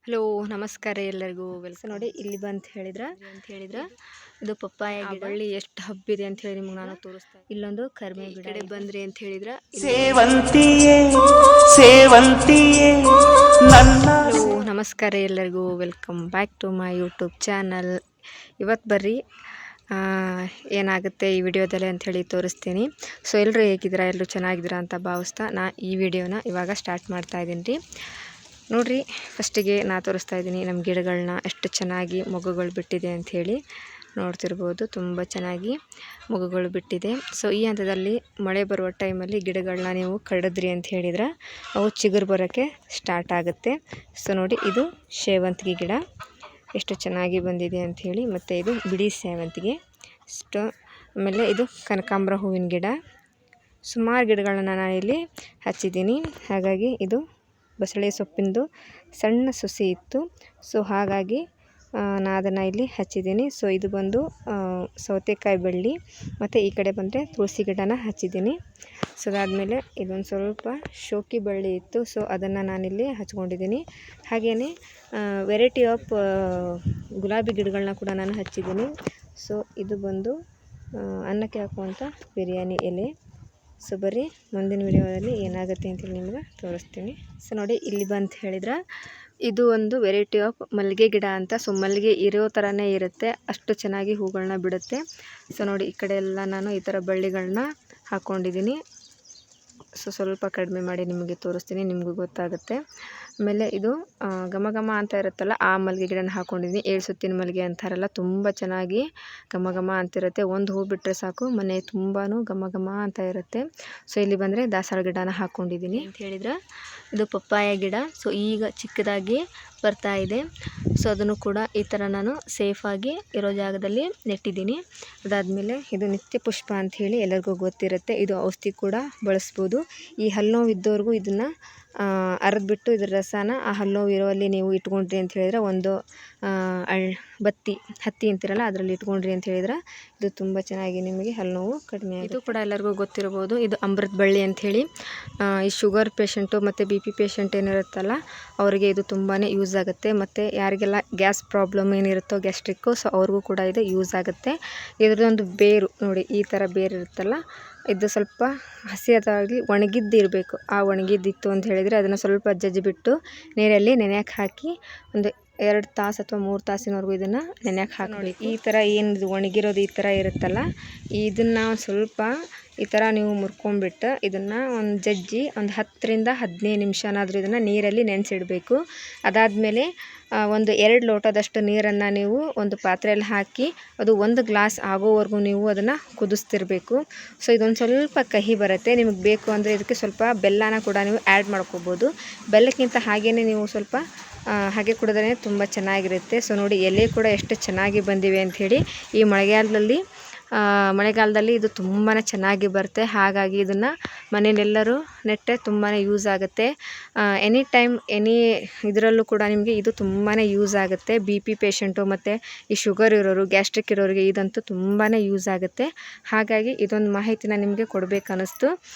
Hello ನಮಸ್ಕಾರ ಎಲ್ಲರಿಗೂ welcome. ನೋಡಿ ಇಲ್ಲಿ ಬಂತ ಹೇಳಿದ್ರ ಇದು ಪಪ್ಪಾಯ ಬಳ್ಳಿ ಎಷ್ಟು ಹಬ್ಬಿದೆ ಅಂತ ಹೇಳಿ ನಿಮ್ಗೆ ನಾನು ತೋರಿಸ್ತಾ ಇಲ್ಲೊಂದು ಕರ್ಮೆ ಗಿಡ ಕಡೆ ಬಂದ್ರಿ ಅಂತ ಹೇಳಿದ್ರ ಹಲೋ ನಮಸ್ಕಾರ ಎಲ್ಲರಿಗೂ welcome back to my YouTube channel. ಇವತ್ತು ಬರ್ರಿ ಏನಾಗುತ್ತೆ ಈ ವಿಡಿಯೋದಲ್ಲಿ ಅಂಥೇಳಿ ತೋರಿಸ್ತೀನಿ. ಸೊ ಎಲ್ಲರೂ ಹೇಗಿದ್ದೀರಾ, ಎಲ್ಲರೂ ಚೆನ್ನಾಗಿದ್ದೀರಾ ಅಂತ ಭಾವಿಸ್ತಾ ನಾ ಈ ವಿಡಿಯೋನ ಇವಾಗ ಸ್ಟಾರ್ಟ್ ಮಾಡ್ತಾ ಇದ್ದೀನಿ ರೀ. ನೋಡಿರಿ, ಫಸ್ಟಿಗೆ ನಾ ತೋರಿಸ್ತಾ ಇದ್ದೀನಿ ನಮ್ಮ ಗಿಡಗಳನ್ನ ಎಷ್ಟು ಚೆನ್ನಾಗಿ ಮೊಗ್ಗುಗಳು ಬಿಟ್ಟಿದೆ ಅಂಥೇಳಿ ನೋಡ್ತಿರ್ಬೋದು. ತುಂಬ ಚೆನ್ನಾಗಿ ಮೊಗ್ಗುಗಳು ಬಿಟ್ಟಿದೆ. ಸೊ ಈ ಹಂತದಲ್ಲಿ ಮಳೆ ಬರುವ ಟೈಮಲ್ಲಿ ಗಿಡಗಳನ್ನ ನೀವು ಕಡಿದ್ರಿ ಅಂತ ಹೇಳಿದ್ರೆ ಅವು ಚಿಗುರು ಬರೋಕ್ಕೆ ಸ್ಟಾರ್ಟ್ ಆಗುತ್ತೆ. ಸೊ ನೋಡಿ, ಇದು ಸೇವಂತಿಗೆ ಗಿಡ ಎಷ್ಟು ಚೆನ್ನಾಗಿ ಬಂದಿದೆ ಅಂಥೇಳಿ. ಮತ್ತು ಇದು ಬಿಡಿ ಸೇವಂತಿಗೆ ಆಮೇಲೆ ಇದು ಕನಕಾಂಬರ ಹೂವಿನ ಗಿಡ. ಸುಮಾರು ಗಿಡಗಳನ್ನ ನಾನು ಇಲ್ಲಿ ಹಚ್ಚಿದ್ದೀನಿ. ಹಾಗಾಗಿ ಇದು ಬಸಳೆ ಸೊಪ್ಪಿಂದು ಸಣ್ಣ ಸೊಸಿ ಇತ್ತು. ಸೊ ಹಾಗಾಗಿ ನಾನು ಅದನ್ನು ಇಲ್ಲಿ ಹಚ್ಚಿದ್ದೀನಿ. ಸೊ ಇದು ಬಂದು ಸೌತೆಕಾಯಿ ಬಳ್ಳಿ. ಮತ್ತು ಈ ಕಡೆ ಬಂದರೆ ತುಳಸಿ ಗಿಡನ ಹಚ್ಚಿದ್ದೀನಿ. ಸೊ ಅದಾದಮೇಲೆ ಇದೊಂದು ಸ್ವಲ್ಪ ಶೋಕಿ ಬಳ್ಳಿ ಇತ್ತು. ಸೊ ಅದನ್ನು ನಾನಿಲ್ಲಿ ಹಚ್ಕೊಂಡಿದ್ದೀನಿ. ಹಾಗೆಯೇ ವೆರೈಟಿ ಆಫ್ ಗುಲಾಬಿ ಗಿಡಗಳನ್ನ ಕೂಡ ನಾನು ಹಚ್ಚಿದ್ದೀನಿ. ಸೊ ಇದು ಬಂದು ಅನ್ನಕ್ಕೆ ಹಾಕುವಂಥ ಬಿರಿಯಾನಿ ಎಲೆ. ಸೊ ಬರ್ರಿ ಮುಂದಿನ ವಿಡಿಯೋದಲ್ಲಿ ಏನಾಗುತ್ತೆ ಅಂತೇಳಿ ನಿಮ್ಗೆ ತೋರಿಸ್ತೀನಿ. ಸೊ ನೋಡಿ, ಇಲ್ಲಿ ಬಂತ ಹೇಳಿದ್ರೆ ಇದು ಒಂದು ವೆರೈಟಿ ಆಫ್ ಮಲ್ಲಿಗೆ ಗಿಡ ಅಂತ. ಸೊ ಮಲ್ಲಿಗೆ ಇರೋ ಥರನೇ ಇರುತ್ತೆ, ಅಷ್ಟು ಚೆನ್ನಾಗಿ ಹೂಗಳನ್ನ ಬಿಡುತ್ತೆ. ಸೊ ನೋಡಿ, ಈ ಕಡೆ ಎಲ್ಲ ನಾನು ಈ ಥರ ಬಳ್ಳಿಗಳನ್ನ ಹಾಕ್ಕೊಂಡಿದ್ದೀನಿ. ಸೊ ಸ್ವಲ್ಪ ಕಡಿಮೆ ಮಾಡಿ ನಿಮಗೆ ತೋರಿಸ್ತೀನಿ, ನಿಮಗೂ ಗೊತ್ತಾಗುತ್ತೆ. ಆಮೇಲೆ ಇದು ಘಮ ಘಮ ಅಂತ ಇರುತ್ತಲ್ಲ, ಆ ಮಲ್ಲಿಗೆ ಗಿಡನ ಹಾಕ್ಕೊಂಡಿದ್ದೀನಿ. 7 ಸುತ್ತಿನ ಮಲ್ಲಿಗೆ ಅಂತಾರಲ್ಲ, ತುಂಬ ಚೆನ್ನಾಗಿ ಘಮ ಘಮ ಅಂತಿರುತ್ತೆ. ಒಂದು ಹೂ ಬಿಟ್ಟರೆ ಸಾಕು, ಮನೆ ತುಂಬಾ ಘಮ ಘಮ ಅಂತ ಇರುತ್ತೆ. ಸೊ ಇಲ್ಲಿ ಬಂದರೆ ದಾಸವಾಳ ಗಿಡನ ಹಾಕ್ಕೊಂಡಿದ್ದೀನಿ ಅಂತ ಹೇಳಿದ್ರೆ ಇದು ಪಪ್ಪಾಯ ಗಿಡ. ಸೊ ಈಗ ಚಿಕ್ಕದಾಗಿ ಬರ್ತಾ ಇದೆ. ಸೊ ಅದನ್ನು ಕೂಡ ಈ ಥರ ನಾನು ಸೇಫಾಗಿ ಇರೋ ಜಾಗದಲ್ಲಿ ನೆಟ್ಟಿದ್ದೀನಿ. ಅದಾದಮೇಲೆ ಇದು ನಿತ್ಯ ಪುಷ್ಪ ಅಂಥೇಳಿ ಎಲ್ಲರಿಗೂ ಗೊತ್ತಿರುತ್ತೆ. ಇದು ಔಷಧಿ ಕೂಡ ಬಳಸ್ಬೋದು. ಈ ಹಲ್ಲುನೋವು ಇದ್ದವ್ರಿಗೂ ಇದನ್ನು ಅರೆದ್ಬಿಟ್ಟು ಇದರ ರಸನ ಆ ಹಲ್ಲುನೋವು ಇರೋಲ್ಲಿ ನೀವು ಇಟ್ಕೊಂಡ್ರಿ ಅಂತ ಹೇಳಿದ್ರೆ, ಒಂದು ಹತ್ತಿ ಅಂತಿರಲ್ಲ ಅದರಲ್ಲಿ ಇಟ್ಕೊಂಡ್ರಿ ಅಂತ ಹೇಳಿದ್ರೆ ಇದು ತುಂಬ ಚೆನ್ನಾಗಿ ನಿಮಗೆ ಹಲ್ಲುನೋವು ಕಡಿಮೆ ಆಗುತ್ತೆ. ಇದು ಕೂಡ ಎಲ್ಲರಿಗೂ ಗೊತ್ತಿರ್ಬೋದು. ಇದು ಅಮೃತ ಬಳ್ಳಿ ಅಂಥೇಳಿ ಈ ಶುಗರ್ ಪೇಷಂಟು ಮತ್ತು BP ಪೇಷಂಟ್ ಏನಿರುತ್ತಲ್ಲ ಅವರಿಗೆ ಇದು ತುಂಬಾ ಯೂಸ್ ಆಗುತ್ತೆ. ಮತ್ತು ಯಾರಿಗೆಲ್ಲ ಗ್ಯಾಸ್ ಪ್ರಾಬ್ಲಮ್ ಏನಿರುತ್ತೋ ಗ್ಯಾಸ್ಟ್ರಿಕ್ಕು, ಸೊ ಅವ್ರಿಗೂ ಕೂಡ ಇದು ಯೂಸ್ ಆಗುತ್ತೆ. ಇದರದೊಂದು ಬೇರು ನೋಡಿ, ಈ ಥರ ಬೇರು ಇರುತ್ತಲ್ಲ, ಇದು ಸ್ವಲ್ಪ ಹಸಿಯಾಗಿ ಒಣಗಿದ್ದಿರಬೇಕು. ಆ ಒಣಗಿದ್ದಿತ್ತು ಅಂತ ಹೇಳಿದರೆ ಅದನ್ನು ಸ್ವಲ್ಪ ಜಜ್ಜಿಬಿಟ್ಟು ನೀರಲ್ಲಿ ನೆನೆಯಕ್ಕೆ ಹಾಕಿ ಒಂದು 2 ತಾಸು ಅಥವಾ 3 ತಾಸಿನವರೆಗೂ ಇದನ್ನು ನೆನೆಯಕ್ಕೆ ಹಾಕಿ. ಈ ಥರ ಏನು ಒಣಗಿರೋದು ಈ ಥರ ಇರುತ್ತಲ್ಲ, ಇದನ್ನು ಸ್ವಲ್ಪ ಈ ಥರ ನೀವು ಮುರ್ಕೊಂಡ್ಬಿಟ್ಟು ಇದನ್ನು ಒಂದು ಜಜ್ಜಿ ಒಂದು 10ರಿಂದ 15 ನಿಮಿಷನಾದರೂ ಇದನ್ನು ನೀರಲ್ಲಿ ನೆನೆಸಿಡಬೇಕು. ಅದಾದಮೇಲೆ ಒಂದು 2 ಲೋಟದಷ್ಟು ನೀರನ್ನು ನೀವು ಒಂದು ಪಾತ್ರೆಯಲ್ಲಿ ಹಾಕಿ ಅದು 1 ಗ್ಲಾಸ್ ಆಗೋವರೆಗೂ ನೀವು ಅದನ್ನು ಕುದಿಸ್ತಿರ್ಬೇಕು. ಸೊ ಇದೊಂದು ಸ್ವಲ್ಪ ಕಹಿ ಬರುತ್ತೆ. ನಿಮಗೆ ಬೇಕು ಅಂದರೆ ಇದಕ್ಕೆ ಸ್ವಲ್ಪ ಬೆಲ್ಲನ ಕೂಡ ನೀವು ಆ್ಯಡ್ ಮಾಡ್ಕೋಬೋದು. ಬೆಲ್ಲಕ್ಕಿಂತ ಹಾಗೇ ನೀವು ಸ್ವಲ್ಪ ಹಾಗೆ ಕುಡಿದ್ರೆ ತುಂಬ ಚೆನ್ನಾಗಿರುತ್ತೆ. ಸೊ ನೋಡಿ, ಎಲೆ ಕೂಡ ಎಷ್ಟು ಚೆನ್ನಾಗಿ ಬಂದಿವೆ ಅಂಥೇಳಿ. ಈ ಮಳೆಗಾಲದಲ್ಲಿ ಇದು ತುಂಬಾ ಚೆನ್ನಾಗಿ ಬರುತ್ತೆ. ಹಾಗಾಗಿ ಇದನ್ನು ಮನೆಯಲ್ಲೆಲ್ಲರೂ ನೆಟ್ಟರೆ ತುಂಬಾ ಯೂಸ್ ಆಗುತ್ತೆ. ಎನಿ ಟೈಮ್ ಇದರಲ್ಲೂ ಕೂಡ ನಿಮಗೆ ಇದು ತುಂಬಾ ಯೂಸ್ ಆಗುತ್ತೆ. BP ಪೇಷಂಟು ಮತ್ತು ಈ ಶುಗರ್ ಇರೋರು, ಗ್ಯಾಸ್ಟ್ರಿಕ್ ಇರೋರಿಗೆ ಇದಂತೂ ತುಂಬಾ ಯೂಸ್ ಆಗುತ್ತೆ. ಹಾಗಾಗಿ ಇದೊಂದು ಮಾಹಿತಿನ ನಿಮಗೆ ಕೊಡಬೇಕನ್ನಿಸ್ತು.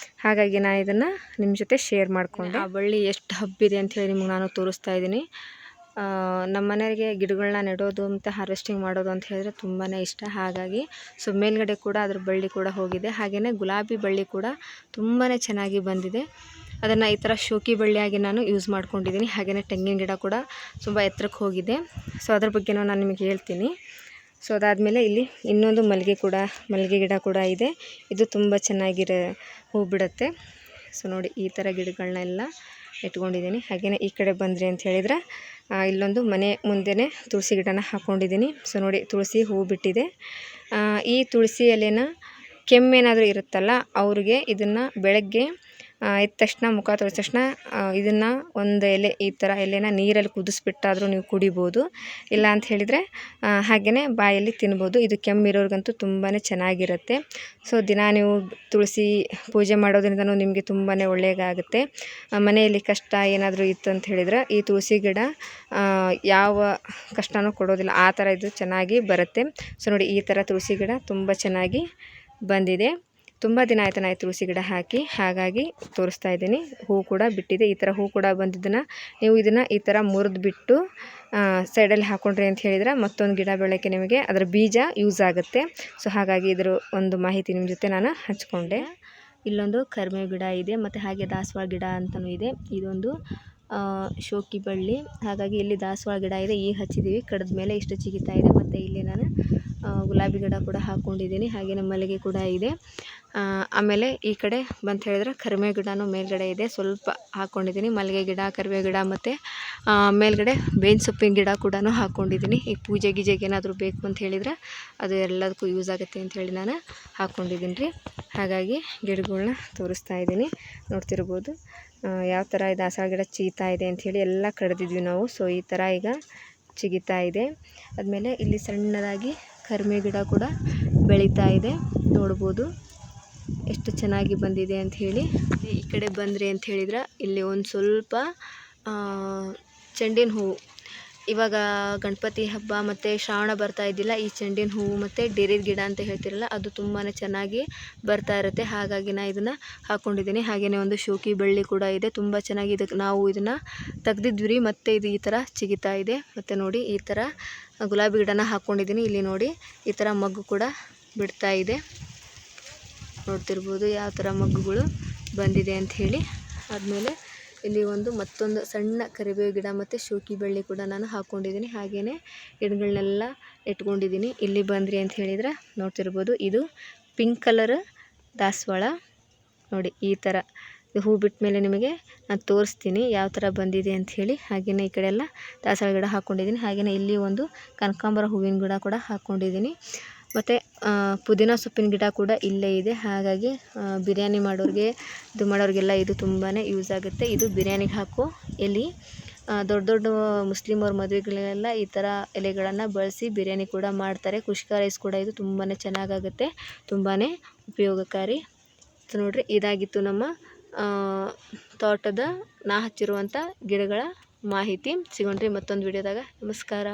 ಹಾಗಾಗಿ ನಾನು ಇದನ್ನು ನಿಮ್ಮ ಜೊತೆ ಶೇರ್ ಮಾಡಿಕೊಂಡೆ. ಆ ಬಳ್ಳಿ ಎಷ್ಟು ಹಬ್ಬಿದೆ ಅಂಥೇಳಿ ನಿಮ್ಗೆ ನಾನು ತೋರಿಸ್ತಾ ಇದ್ದೀನಿ. ನಮ್ಮ ಮನೆಯವರಿಗೆ ಗಿಡಗಳನ್ನ ನೆಡೋದು ಮತ್ತು ಹಾರ್ವೆಸ್ಟಿಂಗ್ ಮಾಡೋದು ಅಂತ ಹೇಳಿದ್ರೆ ತುಂಬಾ ಇಷ್ಟ. ಹಾಗಾಗಿ ಸೊ ಮೇಲ್ಗಡೆ ಕೂಡ ಅದ್ರ ಬಳ್ಳಿ ಕೂಡ ಹೋಗಿದೆ. ಹಾಗೆಯೇ ಗುಲಾಬಿ ಬಳ್ಳಿ ಕೂಡ ತುಂಬಾ ಚೆನ್ನಾಗಿ ಬಂದಿದೆ. ಅದನ್ನು ಈ ಥರ ಶೋಕಿ ಬಳ್ಳಿಯಾಗಿ ನಾನು ಯೂಸ್ ಮಾಡ್ಕೊಂಡಿದ್ದೀನಿ. ಹಾಗೆಯೇ ತೆಂಗಿನ ಗಿಡ ಕೂಡ ತುಂಬ ಎತ್ತರಕ್ಕೆ ಹೋಗಿದೆ. ಸೊ ಅದ್ರ ಬಗ್ಗೆನೂ ನಾನು ನಿಮಗೆ ಹೇಳ್ತೀನಿ. ಸೊ ಅದಾದಮೇಲೆ ಇಲ್ಲಿ ಇನ್ನೊಂದು ಮಲ್ಲಿಗೆ ಗಿಡ ಕೂಡ ಇದೆ. ಇದು ತುಂಬ ಚೆನ್ನಾಗಿರೋ ಹೂ ಬಿಡುತ್ತೆ. ಸೊ ನೋಡಿ, ಈ ಥರ ಗಿಡಗಳನ್ನೆಲ್ಲ ಇಟ್ಕೊಂಡಿದ್ದೀನಿ. ಹಾಗೆಯೇ ಈ ಕಡೆ ಬಂದ್ರಿ ಅಂತ ಹೇಳಿದ್ರೆ ಇಲ್ಲೊಂದು ಮನೆ ಮುಂದೆನೇ ತುಳಸಿ ಗಿಡನ ಹಾಕ್ಕೊಂಡಿದ್ದೀನಿ. ಸೊ ನೋಡಿ, ತುಳಸಿ ಹೂ ಬಿಟ್ಟಿದೆ. ಈ ತುಳಸಿ ಎಲೆನ ಕೆಮ್ಮೇನಾದರೂ ಇರುತ್ತಲ್ಲ ಅವ್ರಿಗೆ ಇದನ್ನು ಬೆಳಗ್ಗೆ ಎದ್ದ ತಕ್ಷಣ, ಮುಖ ತೊಳೆದ ತಕ್ಷಣ ಇದನ್ನು ಒಂದು ಎಲೆ, ಈ ಥರ ಎಲೆನ ನೀರಲ್ಲಿ ಕುದಿಸ್ಬಿಟ್ಟಾದರೂ ನೀವು ಕುಡಿಬೋದು. ಇಲ್ಲ ಅಂತ ಹೇಳಿದರೆ ಹಾಗೆಯೇ ಬಾಯಲ್ಲಿ ತಿನ್ಬೋದು. ಇದು ಕೆಮ್ಮಿರೋರಿಗಂತೂ ತುಂಬಾ ಚೆನ್ನಾಗಿರುತ್ತೆ. ಸೊ ದಿನ ನೀವು ತುಳಸಿ ಪೂಜೆ ಮಾಡೋದ್ರಿಂದನೂ ನಿಮಗೆ ತುಂಬಾ ಒಳ್ಳೆಯದಾಗುತ್ತೆ. ಮನೆಯಲ್ಲಿ ಕಷ್ಟ ಏನಾದರೂ ಇತ್ತು ಅಂತ ಹೇಳಿದರೆ ಈ ತುಳಸಿ ಗಿಡ ಯಾವ ಕಷ್ಟನೂ ಕೊಡೋದಿಲ್ಲ, ಆ ಥರ ಇದು ಚೆನ್ನಾಗಿ ಬರುತ್ತೆ. ಸೊ ನೋಡಿ, ಈ ಥರ ತುಳಸಿ ಗಿಡ ತುಂಬ ಚೆನ್ನಾಗಿ ಬಂದಿದೆ. ತುಂಬ ದಿನ ಆಯ್ತು ನಾ ತುಳಸಿ ಗಿಡ ಹಾಕಿ, ಹಾಗಾಗಿ ತೋರಿಸ್ತಾ ಇದ್ದೀನಿ. ಹೂ ಕೂಡ ಬಿಟ್ಟಿದೆ. ಈ ಥರ ಹೂ ಕೂಡ ಬಂದಿದ್ದನ್ನು ನೀವು ಇದನ್ನು ಈ ಥರ ಮುರಿದ್ಬಿಟ್ಟು ಸೈಡಲ್ಲಿ ಹಾಕ್ಕೊಂಡ್ರಿ ಅಂತ ಹೇಳಿದ್ರೆ ಮತ್ತೊಂದು ಗಿಡ ಬೆಳಕ್ಕೆ ನಿಮಗೆ ಅದರ ಬೀಜ ಯೂಸ್ ಆಗುತ್ತೆ. ಸೊ ಹಾಗಾಗಿ ಇದರ ಒಂದು ಮಾಹಿತಿ ನಿಮ್ಮ ಜೊತೆ ನಾನು ಹಂಚ್ಕೊಂಡೆ. ಇಲ್ಲೊಂದು ಕರಿಬೇವು ಗಿಡ ಇದೆ ಮತ್ತು ಹಾಗೆ ದಾಸವಾಳ ಗಿಡ ಅಂತಲೂ ಇದೆ. ಇದೊಂದು ಶೋಕಿ ಬಳ್ಳಿ, ಹಾಗಾಗಿ ಇಲ್ಲಿ ದಾಸವಾಳ ಗಿಡ ಇದೆ. ಈಗ ಹಚ್ಚಿದ್ದೀವಿ, ಕಡಿದ ಮೇಲೆ ಇಷ್ಟು ಚಿಗಿತಾ ಇದೆ. ಮತ್ತು ಇಲ್ಲಿ ನಾನು ಗುಲಾಬಿ ಗಿಡ ಕೂಡ ಹಾಕ್ಕೊಂಡಿದ್ದೀನಿ, ಹಾಗೆಯೇ ಮಲ್ಲಿಗೆ ಕೂಡ ಇದೆ. ಆಮೇಲೆ ಈ ಕಡೆ ಬಂತ ಹೇಳಿದ್ರೆ ಕರಿಬೇವು ಗಿಡನೂ ಮೇಲ್ಗಡೆ ಇದೆ, ಸ್ವಲ್ಪ ಹಾಕ್ಕೊಂಡಿದ್ದೀನಿ. ಮಲ್ಲಿಗೆ ಗಿಡ, ಕರಿಬೇವು ಗಿಡ ಮತ್ತು ಮೇಲ್ಗಡೆ ಬೇವಿನ ಸೊಪ್ಪಿನ ಗಿಡ ಕೂಡ ಹಾಕ್ಕೊಂಡಿದ್ದೀನಿ. ಈ ಪೂಜೆ ಗೀಜೆಗೆ ಏನಾದರೂ ಬೇಕು ಅಂತ ಹೇಳಿದರೆ ಅದು ಎಲ್ಲದಕ್ಕೂ ಯೂಸ್ ಆಗುತ್ತೆ ಅಂಥೇಳಿ ನಾನು ಹಾಕ್ಕೊಂಡಿದ್ದೀನಿ ರೀ. ಹಾಗಾಗಿ ಗಿಡಗಳನ್ನ ತೋರಿಸ್ತಾ ಇದ್ದೀನಿ, ನೋಡ್ತಿರ್ಬೋದು ಯಾವ ಥರ ದಾಸವಾಳ ಗಿಡ ಚೀತಾ ಇದೆ ಅಂಥೇಳಿ ಎಲ್ಲ ಕಡ್ದಿದ್ವಿ ನಾವು. ಸೊ ಈ ಥರ ಈಗ ಚಿಗಿತಾ ಇದೆ. ಆದಮೇಲೆ ಇಲ್ಲಿ ಸಣ್ಣದಾಗಿ ಕರಿಬೇವು ಗಿಡ ಕೂಡ ಬೆಳೀತಾ ಇದೆ, ನೋಡ್ಬೋದು ಎಷ್ಟು ಚೆನ್ನಾಗಿ ಬಂದಿದೆ ಅಂಥೇಳಿ. ಈ ಕಡೆ ಬಂದ್ರಿ ಅಂತ ಹೇಳಿದ್ರೆ ಇಲ್ಲಿ ಒಂದು ಸ್ವಲ್ಪ ಚೆಂಡಿನ ಹೂವು, ಇವಾಗ ಗಣಪತಿ ಹಬ್ಬ ಮತ್ತು ಶ್ರಾವಣ ಬರ್ತಾ ಇದ್ದಿಲ್ಲ, ಈ ಚೆಂಡಿನ ಹೂವು ಮತ್ತು ಡೇರಿದ ಗಿಡ ಅಂತ ಹೇಳ್ತಿರಲ್ಲ ಅದು ತುಂಬಾ ಚೆನ್ನಾಗಿ ಬರ್ತಾ ಇರುತ್ತೆ. ಹಾಗಾಗಿ ನಾನು ಇದನ್ನು ಹಾಕ್ಕೊಂಡಿದ್ದೀನಿ. ಹಾಗೆಯೇ ಒಂದು ಶೋಕಿ ಬಳ್ಳಿ ಕೂಡ ಇದೆ, ತುಂಬ ಚೆನ್ನಾಗಿ ಇದಕ್ಕೆ ನಾವು ಇದನ್ನು ತೆಗ್ದಿದ್ವಿ ರೀ, ಮತ್ತು ಇದು ಈ ಥರ ಚಿಗಿತಾ ಇದೆ. ಮತ್ತು ನೋಡಿ ಈ ಥರ ಗುಲಾಬಿ ಗಿಡನ ಹಾಕ್ಕೊಂಡಿದ್ದೀನಿ. ಇಲ್ಲಿ ನೋಡಿ ಈ ಥರ ಮಗ್ಗು ಕೂಡ ಬಿಡ್ತಾ ಇದೆ, ನೋಡ್ತಿರ್ಬೋದು ಯಾವ ಥರ ಮಗ್ಗುಗಳು ಬಂದಿದೆ ಅಂಥೇಳಿ. ಆದಮೇಲೆ ಇಲ್ಲಿ ಮತ್ತೊಂದು ಸಣ್ಣ ಕರಿಬೇವು ಗಿಡ ಮತ್ತು ಶೋಕಿ ಬಳ್ಳಿ ಕೂಡ ನಾನು ಹಾಕ್ಕೊಂಡಿದ್ದೀನಿ. ಹಾಗೆಯೇ ಗಿಡಗಳನ್ನೆಲ್ಲ ಇಟ್ಕೊಂಡಿದ್ದೀನಿ. ಇಲ್ಲಿ ಬಂದ್ರಿ ಅಂತ ಹೇಳಿದ್ರೆ ನೋಡ್ತಿರ್ಬೋದು ಇದು ಪಿಂಕ್ ಕಲರ್ ದಾಸವಾಳ. ನೋಡಿ ಈ ಥರ ಹೂ ಬಿಟ್ಟ ಮೇಲೆ ನಿಮಗೆ ನಾನು ತೋರಿಸ್ತೀನಿ ಯಾವ ಥರ ಬಂದಿದೆ ಅಂಥೇಳಿ. ಹಾಗೆಯೇ ಈ ಕಡೆ ಎಲ್ಲ ದಾಸವಾಳ ಗಿಡ ಹಾಕ್ಕೊಂಡಿದ್ದೀನಿ. ಹಾಗೆಯೇ ಇಲ್ಲಿ ಒಂದು ಕನಕಾಂಬರ ಹೂವಿನ ಗಿಡ ಕೂಡ ಹಾಕ್ಕೊಂಡಿದ್ದೀನಿ. ಮತ್ತು ಪುದೀನ ಸೊಪ್ಪಿನ ಗಿಡ ಕೂಡ ಇಲ್ಲೇ ಇದೆ. ಹಾಗಾಗಿ ಬಿರಿಯಾನಿ ಮಾಡೋರಿಗೆ ಇದು ಮಾಡೋರಿಗೆಲ್ಲ ಇದು ತುಂಬಾ ಯೂಸ್ ಆಗುತ್ತೆ. ಇದು ಬಿರಿಯಾನಿಗೆ ಹಾಕೋ ಎಲೆ. ದೊಡ್ಡ ದೊಡ್ಡ ಮುಸ್ಲಿಮವ್ರ ಮದುವೆಗಳೆಲ್ಲ ಈ ಥರ ಎಲೆಗಳನ್ನು ಬಳಸಿ ಬಿರಿಯಾನಿ ಕೂಡ ಮಾಡ್ತಾರೆ. ಕುಷ್ಕ ರೈಸ್ ಕೂಡ ಇದು ತುಂಬಾ ಚೆನ್ನಾಗಾಗುತ್ತೆ, ತುಂಬಾ ಉಪಯೋಗಕಾರಿ. ಸೊ ನೋಡಿರಿ, ಇದಾಗಿತ್ತು ನಮ್ಮ ತೋಟದ ನಾ ಹಚ್ಚಿರುವಂಥ ಗಿಡಗಳ ಮಾಹಿತಿ. ಸಿಗೋಣ್ರಿ ಮತ್ತೊಂದು ವಿಡಿಯೋದಾಗ. ನಮಸ್ಕಾರ.